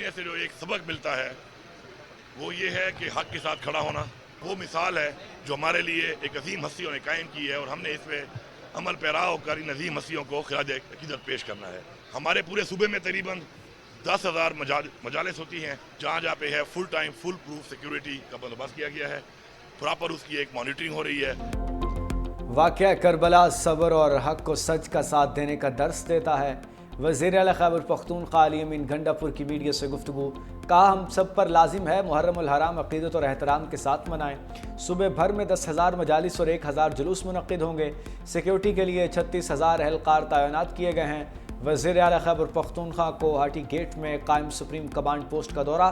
واقعے سے جو ایک سبق ملتا ہے وہ یہ ہے کہ حق کے ساتھ کھڑا ہونا وہ مثال ہے جو ہمارے لیے ایک عظیم ہستیوں نے قائم کی ہے، اور ہم نے اس پہ عمل پیرا ہو کر ان عظیم ہستیوں کو خراج عقیدت پیش کرنا ہے۔ ہمارے پورے صوبے میں تقریباً 10,000 مجالس ہوتی ہیں جہاں پہ ہے full time foolproof security کا بندوبست کیا گیا ہے، پراپر اس کی ایک مانیٹرنگ ہو رہی ہے۔ واقعہ کربلا صبر اور حق کو سچ کا ساتھ دینے کا درس دیتا ہے۔ وزیر اعلیٰ خیبر پختونخوا علی امین گنڈا پور کی میڈیا سے گفتگو، کہا ہم سب پر لازم ہے محرم الحرام عقیدت اور احترام کے ساتھ منائیں۔ صوبے بھر میں 10,000 مجالس اور 1,000 جلوس منعقد ہوں گے۔ سیکیورٹی کے لیے 36,000 اہلکار تعینات کیے گئے ہیں۔ وزیر اعلیٰ خیبر پختونخوا کو ہاٹی گیٹ میں قائم سپریم کمانڈ پوسٹ کا دورہ،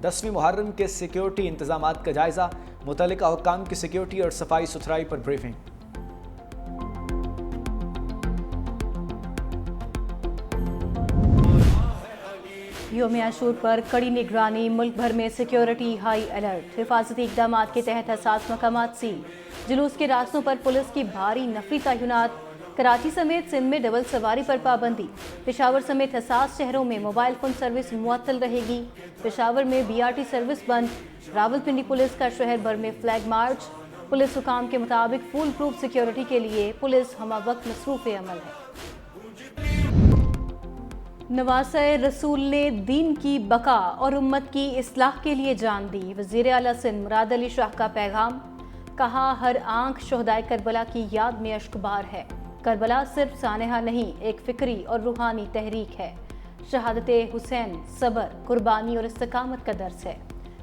10ویں محرم کے سیکیورٹی انتظامات کا جائزہ، متعلقہ حکام کی سیکیورٹی اور صفائی ستھرائی پر بریفنگ۔ یوم عاشور پر کڑی نگرانی، ملک بھر میں سیکیورٹی ہائی الرٹ، حفاظتی اقدامات کے تحت حساس مقامات سیل، جلوس کے راستوں پر پولیس کی بھاری نفری تعینات، کراچی سمیت سندھ میں ڈبل سواری پر پابندی، پشاور سمیت حساس شہروں میں موبائل فون سروس معطل رہے گی، پشاور میں BRT سروس بند، راولپنڈی پولیس کا شہر بھر میں فلیگ مارچ، پولیس حکام کے مطابق فول پروف سیکیورٹی کے لیے پولیس ہمہ وقت مصروف عمل ہے۔ نواسہ رسول نے دین کی بقا اور امت کی اصلاح کے لیے جان دی، وزیر اعلیٰ سندھ مراد علی شاہ کا پیغام، کہا ہر آنکھ شہدائے کربلا کی یاد میں اشک بار ہے، کربلا صرف سانحہ نہیں ایک فکری اور روحانی تحریک ہے، شہادت حسین صبر، قربانی اور استقامت کا درس ہے۔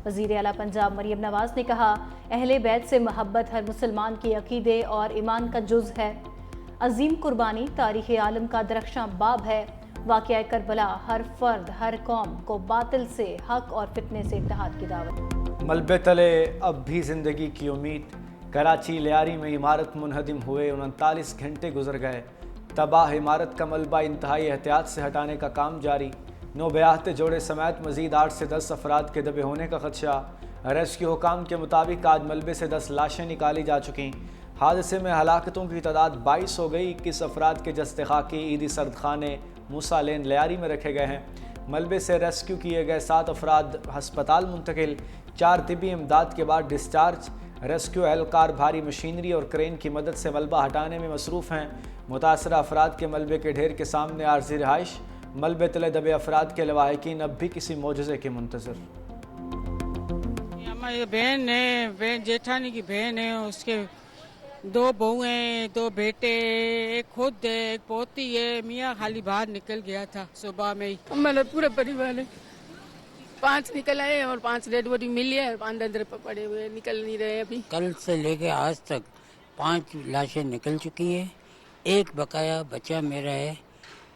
وزیر اعلیٰ پنجاب مریم نواز نے کہا اہل بیت سے محبت ہر مسلمان کے عقیدے اور ایمان کا جز ہے، عظیم قربانی تاریخ عالم کا درخشاں باب ہے، واقعہ کربلا ہر فرد ہر قوم کو باطل سے حق اور فتنے سے اتحاد کی دعوت۔ ملبے تلے اب بھی زندگی کی امید، کراچی لیاری میں عمارت منہدم ہوئے 39 گھنٹے گزر گئے، تباہ عمارت کا ملبہ انتہائی احتیاط سے ہٹانے کا کام جاری، 9 بیاہتے جوڑے سمیت مزید 8 سے 10 افراد کے دبے ہونے کا خدشہ، ریسکیو حکام کے مطابق آج ملبے سے 10 لاشیں نکالی جا چکیں۔ حادثے میں ہلاکتوں کی تعداد 22 ہو گئی، 21 افراد کے جسد خاکی عیدی سرد خانے موسیٰ لین لیاری میں رکھے گئے ہیں۔ ملبے سے ریسکیو کیے گئے 7 افراد ہسپتال منتقل، 4 طبی امداد کے بعد ڈسچارج۔ ریسکیو اہلکار بھاری مشینری اور کرین کی مدد سے ملبہ ہٹانے میں مصروف ہیں۔ متاثرہ افراد کے ملبے کے ڈھیر کے سامنے عارضی رہائش، ملبے تلے دبے افراد کے لواحقین اب بھی کسی معجزے کے منتظر۔ ہماری بہن ہے، جیٹھانی کی بہن ہے، اس کے 2 بہو ہیں، 2 بیٹے، ایک خود ہے، ایک پوتی ہے۔ میاں خالی باہر نکل گیا تھا صبح میں ہی۔ ہمارا پورا پریوار ہے، 5 نکل آئے اور 5 ڈیڈ باڈی ملی ہے، 5 اندر پڑے ہوئے نکل نہیں رہے ابھی۔ کل سے لے کے آج تک 5 لاشیں نکل چکی ہیں، ایک بقایا بچہ میرا ہے،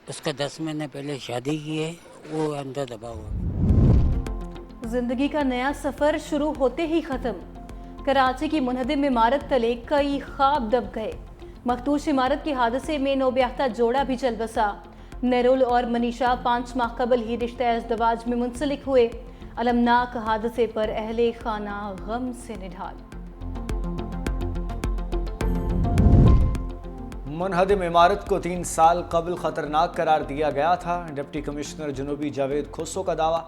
اس کا 10 مہینے پہلے شادی کی ہے، وہ اندر دبا ہوا۔ زندگی کا نیا سفر شروع ہوتے ہی ختم، کراچی کی منہدم عمارت تلے کئی خواب دب گئے، مخدوش عمارت کے حادثے میں 9 بیاہتا جوڑا بھی چل بسا۔ نیرول اور منیشا 5 ماہ قبل ہی رشتہ ازدواج میں منسلک ہوئے، المناک حادثے پر اہل خانہ غم سے نڈھال۔ منہدم عمارت کو 3 سال قبل خطرناک قرار دیا گیا تھا، ڈپٹی کمشنر جنوبی جاوید کھوسو کا دعویٰ،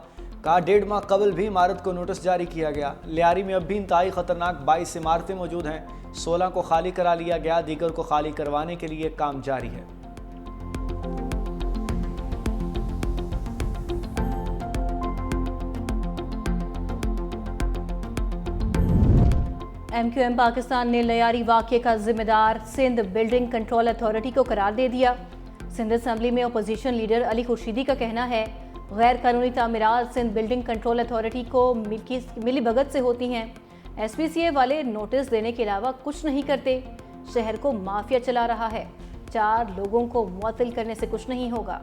کہا 1.5 ماہ قبل بھی عمارت کو نوٹس جاری کیا گیا۔ لیاری میں اب بھی انتہائی خطرناک 22 عمارتیں موجود ہیں، 16 کو خالی کرا لیا گیا، دیگر کو خالی کروانے کے لیے کام جاری ہے۔ MQM پاکستان نے لیاری واقعے کا ذمہ دار سندھ بلڈنگ کنٹرول اتھارٹی کو قرار دے دیا۔ سندھ اسمبلی میں اپوزیشن لیڈر علی خورشیدی کا کہنا ہے غیر قانونی تعمیرات سندھ بلڈنگ کنٹرول اتھارٹی کو ملی بھگت سے ہوتی ہیں، SPCA والے نوٹس دینے کے علاوہ کچھ نہیں کرتے، شہر کو مافیا چلا رہا ہے، 4 لوگوں کو معطل کرنے سے کچھ نہیں ہوگا۔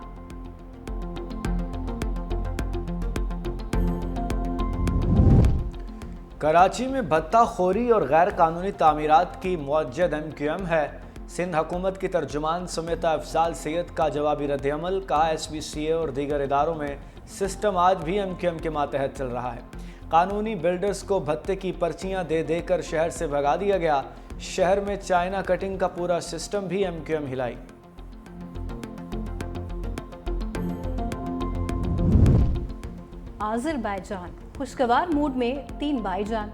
کراچی میں بھتہ خوری اور غیر قانونی تعمیرات کی موجد MQM ہے۔ سندھ حکومت کی ترجمان سمیتا افضال سید کا جوابی رد عمل، کہا SPCA اور دیگر اداروں میں سسٹم آج بھی MQM کے ماتحت چل رہا ہے۔ قانونی بلڈرز کو بھتے کی پرچیاں دے دے کر شہر سے بھگا دیا گیا، شہر میں چائنا کٹنگ کا پورا سسٹم بھی MQM ہلائی۔ आज़रबाईजान खुशगवार मूड में 3 भाईजान।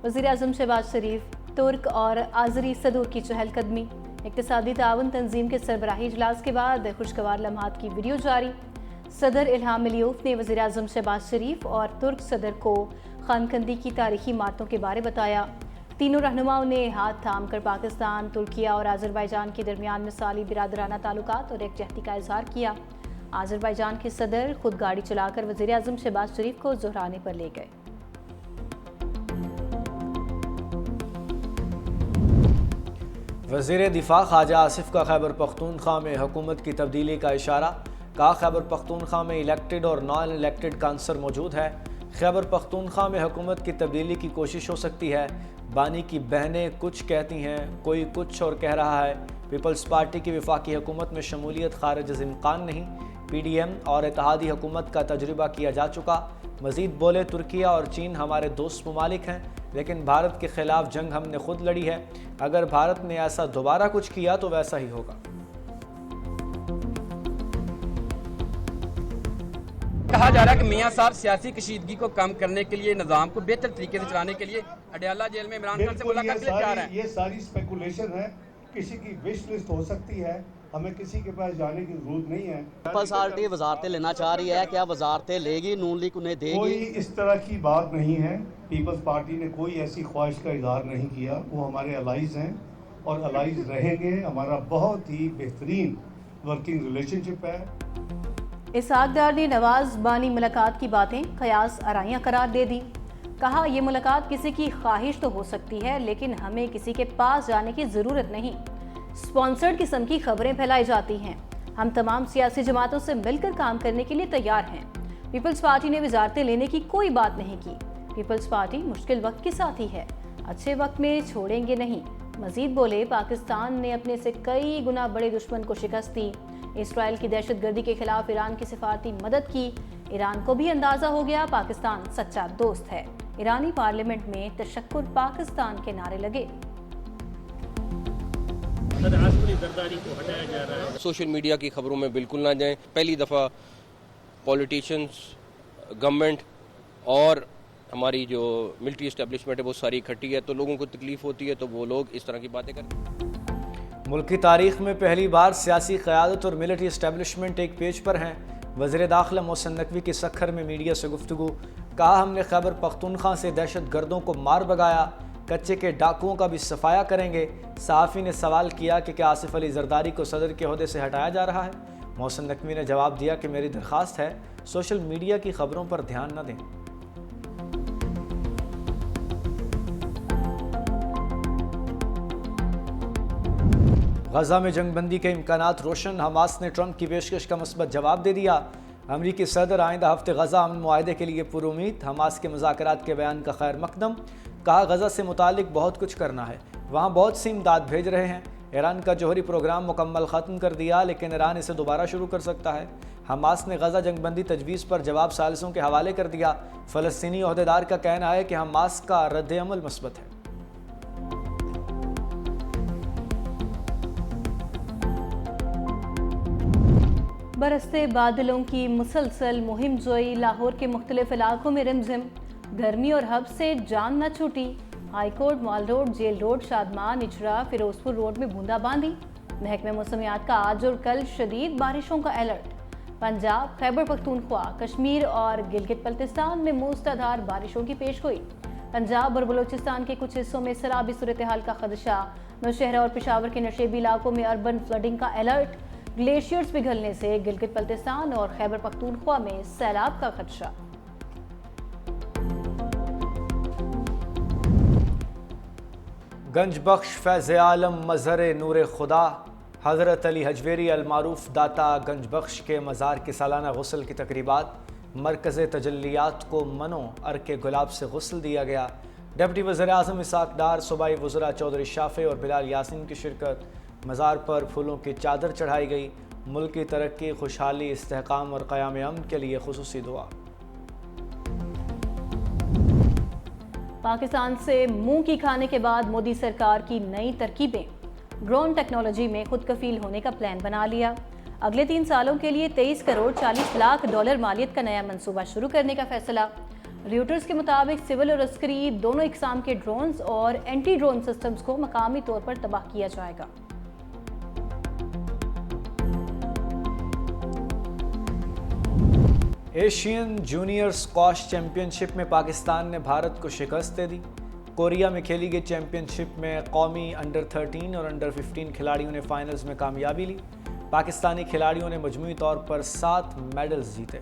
वज़ीर-ए-आज़म शहबाज शरीफ, तुर्क और आज़री सदूर की चहलकदमी। इक़्तिसादी ताउन तंजीम के सरबराही इजलास के बाद खुशगवार लम्हात की वीडियो जारी। सदर इल्हाम अलीयूफ ने वज़ीर-ए-आज़म शहबाज शरीफ और तुर्क सदर को खानकंदी की तारीखी इमारतों के बारे बताया। तीनों रहनुमाओं ने हाथ थाम कर पाकिस्तान, तुर्किया और आज़रबाईजान के दरमियान मिसाली बिरादराना ताल्लुकात और एकजहती का इजहार किया। आज़रबाईजान के सदर खुद गाड़ी चलाकर वज़ीर-ए-आज़म शहबाज शरीफ को ज़ोहराने पर ले गए। वज़ीर दिफा ख्वाजा आसिफ का खैबर पख्तूनख्वा में हुकूमत की तब्दीली का इशारा। कहा खैबर पख्तूनख्वा में इलेक्टेड और नॉन इलेक्टेड काउंसलर मौजूद है। खैबर पख्तूनख्वा में हुकूमत की तब्दीली की कोशिश हो सकती है। बानी की बहनें कुछ कहती हैं, कोई कुछ और कह रहा है। पीपल्स पार्टी की वफाकी हुकूमत में शमूलियत खारिज इम्कान नहीं। PDM और इत्तेहादी हुकूमत का तजुर्बा किया जा चुका। मज़ीद बोले, तुर्किया और चीन हमारे दोस्त ममालिक हैं, लेकिन भारत के ख़िलाफ़ जंग हमने खुद लड़ी है। अगर भारत ने ऐसा दोबारा कुछ किया तो वैसा ही होगा। कहा जा रहा है कि मियां साहब सियासी कशीदगी को कम करने के लिए, निज़ाम को बेहतर तरीके से चलाने के लिए अडयाला जेल में इमरान खान से मुलाकात के लिए जा रहे हैं। ये सारी स्पेकुलेशन है, किसी की विश लिस्ट हो सकती है, हमें किसी के पास जाने की जरूरत नहीं है। पीपल्स पार्टी वजारतें लेना चाह रही है, क्या वजारतें लेगी? नून लीग उन्हें देगी? कोई इस तरह की बात नहीं है। पीपल्स पार्टी ने कोई ऐसी ख्वाहिश का इजहार नहीं किया। वो हमारे अलाइज हैं और अलाइज रहेंगे। हमारा बहुत ही बेहतरीन वर्किंग रिलेशनशिप है। इसहाक डार ने नवाज बानी मुलाकात की बातें कयास आराइयाँ करार दे दी। कहा, ये मुलाकात किसी की ख्वाहिश तो हो सकती है, लेकिन हमें किसी के पास जाने की ज़रूरत नहीं। स्पॉन्सर्ड किस्म की खबरें फैलाई जाती हैं। हम तमाम सियासी जमातों से मिलकर काम करने के लिए तैयार हैं। पीपल्स पार्टी ने वजारतें लेने की कोई बात नहीं की। पीपल्स पार्टी मुश्किल वक्त की साथी है, अच्छे वक्त में छोड़ेंगे नहीं। मजीद बोले, पाकिस्तान ने अपने से कई गुना बड़े दुश्मन को शिकस्त दी। इसराइल की दहशतगर्दी के खिलाफ ईरान की सिफारती मदद की। ईरान को भी अंदाजा हो गया पाकिस्तान सच्चा दोस्त है। ईरानी पार्लियामेंट में तशक्कुर पाकिस्तान के नारे लगे। सोशल मीडिया की खबरों में बिल्कुल ना जाएं। पहली दफ़ा पॉलिटिशियंस, गवर्नमेंट और हमारी जो मिलिट्री एस्टेब्लिशमेंट है वो सारी इकट्ठी है, तो लोगों को तकलीफ होती है तो वो लोग इस तरह की बातें करते हैं। मुल्क की तारीख में पहली बार सियासी क़यादत और मिलिट्री एस्टेब्लिशमेंट एक पेज पर हैं। वज़ीर दाखिला मोहसिन नकवी की सखर में मीडिया से गुफ्तगू। कहा, हमने खैबर पख्तूनख्वा से दहशत गर्दों को मार भगाया, कच्चे के डाकुओं का भी सफाया करेंगे। सहाफ़ी ने सवाल किया कि क्या आसिफ अली जरदारी को सदर के ओहदे से हटाया जा रहा है। मोहसिन नकवी ने जवाब दिया कि मेरी दरख्वास्त है, सोशल मीडिया की खबरों पर ध्यान न दें। गजा में जंगबंदी के इम्कानात रोशन। हमास ने ट्रंप की पेशकश का मुस्बत जवाब दे दिया। अमरीकी सदर आइंदा हफ्ते गजा अमन मुआहदे के लिए पुरुमीद। हमास के मुज़ाकरात के बयान का खैर मकदम। कहा, गजा से मुतालिक बहुत कुछ करना है, वहाँ बहुत सी इमदाद भेज रहे हैं। ईरान का जौहरी प्रोग्राम मुकम्मल ख़त्म कर दिया, लेकिन ईरान इसे दोबारा शुरू कर सकता है। हमास ने गजा जंगबंदी तजवीज़ पर जवाब सालिसों के हवाले कर दिया। फ़लस्तीनी ओहदेदार का कहना है कि हमास का रद्द अमल मुस्बत है। बरसते बादलों की मुसलसल मुहिम जोई। लाहौर के मुख्तलिफ इलाकों में रिमझिम गर्मी और हब से जान न छूटी। High court, mall road, jail road, Shadman, Ichhra, Ferozepur road में बूंदाबांदी। महकमे मौसमियात का आज और कल शदीद बारिशों का अलर्ट। पंजाब, खैबर पख्तूनख्वा, कश्मीर और गिलगित बल्तिस्तान में मूसलाधार बारिशों की पेशगोई। पंजाब और बलूचिस्तान के कुछ हिस्सों में सैलाबी सूरत हाल का खदशा। नौशहरा और पेशावर के नशेबी इलाकों में अर्बन फ्लडिंग का अलर्ट। ग्लेशियर्स पिघलने से गिलगित बल्तिस्तान और खैबर पख्तूनख्वा में सैलाब का खदशा। गंज बख्श फैज़ आलम मज़हर नूर खुदा हज़रत अली हजवेरी अलमारूफ दाता गंज बख्श के मज़ार की सालाना गुस्ल की तकरीबात। मरकज़ तजल्लियात को मनो अर्के गुलाब से गुस्ल दिया गया। डिप्टी वज़ीर आज़म इसहाक डार, सूबाई वज़रा चौधरी शाफे और बिलाल यासीन की शिरकत। मज़ार पर फूलों की चादर चढ़ाई गई। मुल्क की तरक्की, खुशहाली, इस्तेहकाम और क़याम अमन के लिए खुसूसी दुआ। पाकिस्तान से मुंह की खाने के बाद मोदी सरकार की नई तरकीबें। ड्रोन टेक्नोलॉजी में खुद कफील होने का प्लान बना लिया। اگلے 3 سالوں کے لیے 23 کروڑ 40 لاکھ ڈالر مالیت کا نیا منصوبہ شروع کرنے کا فیصلہ۔ ریوٹرز کے مطابق سول اور عسکری دونوں اقسام کے ڈرونز اور اینٹی ڈرون سسٹمز کو مقامی طور پر تباہ کیا جائے گا۔ ایشین جونیئر اسکواش چیمپئن شپ میں پاکستان نے بھارت کو شکست دے دی۔ کوریا میں کھیلی گئی چیمپئن شپ میں قومی انڈر 13 اور انڈر 15 کھلاڑیوں نے فائنلز میں کامیابی لی۔ پاکستانی کھلاڑیوں نے مجموعی طور پر 7 میڈلز جیتے۔